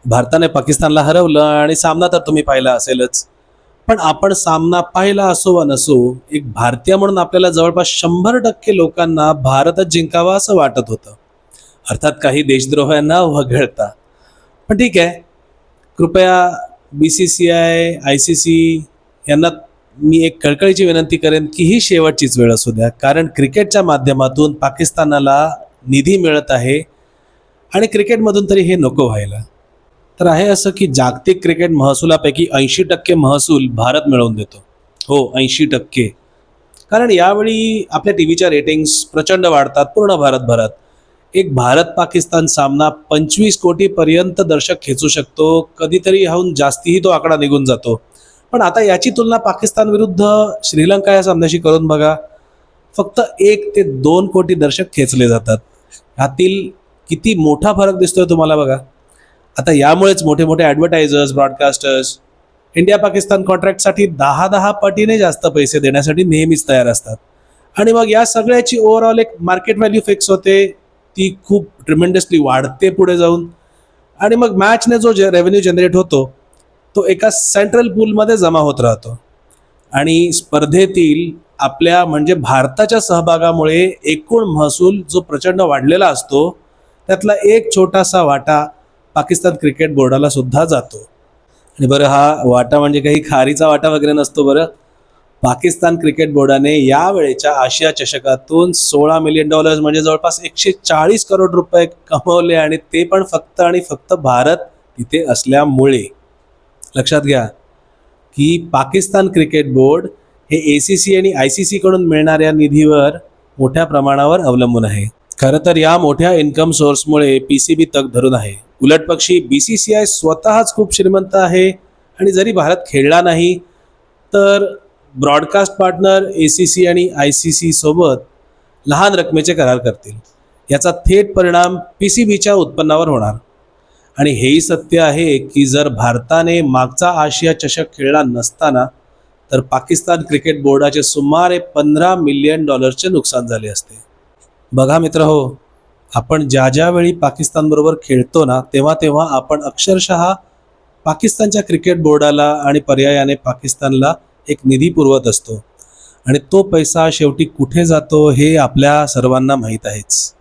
भारताने पाकिस्तानला हरवलं आणि सामना तर तुम्ही पाहिला असेलच. पण आपण सामना पाहिला असो वा नसो, एक भारतीय म्हणून आपल्याला जवळपास 100% लोकांना भारतच जिंकावा असं वाटत होतं. अर्थात काही देशद्रोह्यांना वगळता. पण ठीक आहे, कृपया BCCI, ICC यांना मी एक कळकळीची विनंती करेन की ही शेवटचीच वेळ असू द्या, कारण क्रिकेटच्या माध्यमातून पाकिस्तानाला निधी मिळत आहे आणि क्रिकेटमधून तरी हे नको व्हायला. तर आहे असं की जागतिक क्रिकेट महसुलापैकी 80% महसूल भारत मिळवून देतो. हो, 80%. कारण यावेळी आपल्या टीव्हीच्या रेटिंग्स प्रचंड वाढतात पूर्ण भारतभरात. एक भारत पाकिस्तान सामना 25 कोटीपर्यंत दर्शक खेचू शकतो, कधीतरी ह्याहून जास्तीही तो आकडा निघून जातो. पण आता याची तुलना पाकिस्तान विरुद्ध श्रीलंका या सामन्याशी करून बघा. फक्त 1 ते 2 कोटी दर्शक खेचले जातात. ह्यातील किती मोठा फरक दिसतोय तुम्हाला बघा. आता यामुळेच मोठे मोठे ॲडव्हर्टायझर्स, ब्रॉडकास्टर्स इंडिया पाकिस्तान कॉन्ट्रॅक्टसाठी 10 पटीने जास्त पैसे देण्यासाठी नेहमीच तयार असतात. आणि मग या सगळ्याची ओव्हरऑल एक मार्केट व्हॅल्यू फिक्स होते, ती खूप ट्रिमेंडसली वाढते पुढे जाऊन. आणि मग मॅचने जो रेव्हेन्यू जनरेट होतो तो एका सेंट्रल पूलमध्ये जमा होत राहतो. आणि स्पर्धेतील आपल्या म्हणजे भारताच्या सहभागामुळे एकूण महसूल जो प्रचंड वाढलेला असतो त्यातला एक छोटासा वाटा पाकिस्तान क्रिकेट बोर्डाला सुद्धा जातो. आणि बरं, हा वाटा म्हणजे काही खारीचा वाटा वगैरे नसतो बरं. पाकिस्तान क्रिकेट बोर्डाने यावेळेच्या आशिया चषकातून $16 मिलियन म्हणजे जवळपास 140 करोड रुपये कमवले, आणि ते पण फक्त आणि फक्त भारत तिथे असल्यामुळे. लक्षात घ्या की पाकिस्तान क्रिकेट बोर्ड हे ACC आणि ICC कडून मिळणाऱ्या निधीवर मोठ्या प्रमाणावर अवलंबून आहे. खरं तर या मोठ्या इन्कम सोर्समुळे PCB तग धरून आहे. उलटपक्षी BCCI स्वतःच खूप श्रीमंत आहे, आणि जरी भारत खेळला नाही तर ब्रॉडकास्ट पार्टनर ACC आणि ICC सोबत लहान रकमेचे करार करतील. याचा थेट परिणाम PCBच्या उत्पन्नावर होणार. आणि हेही सत्य आहे की जर भारताने मागचा आशिया चषक खेळला नसताना तर पाकिस्तान क्रिकेट बोर्डाचे सुमारे $15 मिलियन नुकसान झाले असते. बघा मित्र हो, आपण ज्या ज्यावेळी पाकिस्तानबरोबर खेळतो ना, तेव्हा तेव्हा आपण अक्षरशः पाकिस्तानच्या क्रिकेट बोर्डाला आणि पर्यायाने पाकिस्तानला एक निधी पुरवत असतो. आणि तो पैसा शेवटी कुठे जातो हे आपल्या सर्वांना माहीत आहेच.